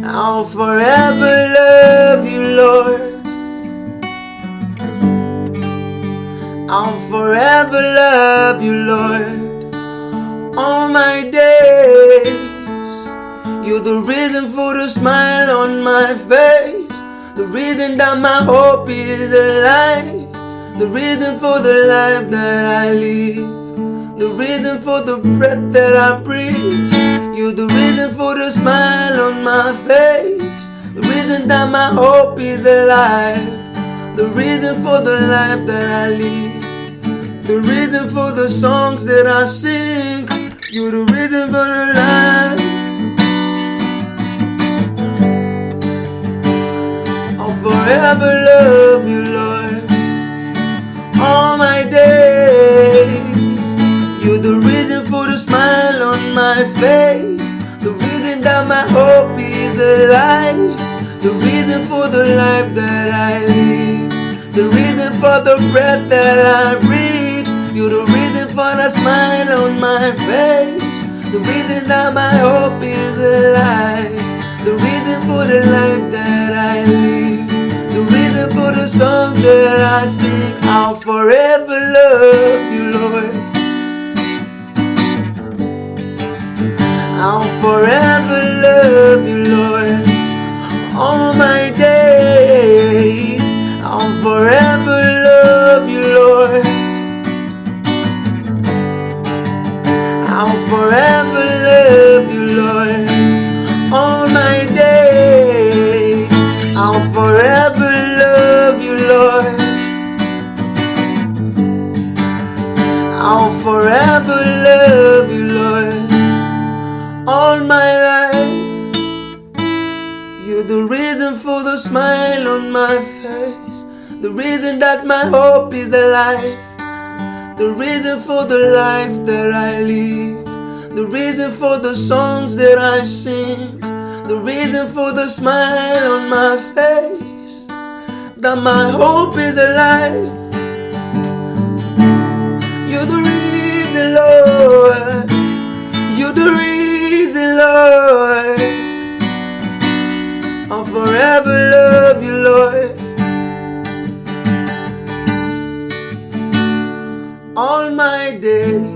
I'll forever love you, Lord. I'll forever love you, Lord. All my days, you're the reason for the smile on my face, the reason that my hope is alive, the reason for the life that I live, the reason for the breath that I breathe. You're the reason for the smile on my face, the reason that my hope is alive, the reason for the life that I live, the reason for the songs that I sing. You're the reason for the life. I'll forever love you, Lord. All my days, you're the reason for the smile on my face, the reason that my hope is alive, the reason for the life that I live, the reason for the breath that I breathe. You're the reason for the smile on my face, the reason that my hope is alive, the reason for the life that I live, the reason for the song that I sing. I'll forever love you, Lord. I'll forever love you, Lord. All my days, I'll forever love you, Lord. I'll forever love you, Lord. All my days, I'll forever love you, Lord. I'll forever love you, Lord. All my life, you're the reason for the smile on my face, the reason that my hope is alive, the reason for the life that I live, the reason for the songs that I sing, the reason for the smile on my face, that my hope is alive. You're the reason, Lord. You're the reason, Lord. I'll forever love you, Lord. All my days,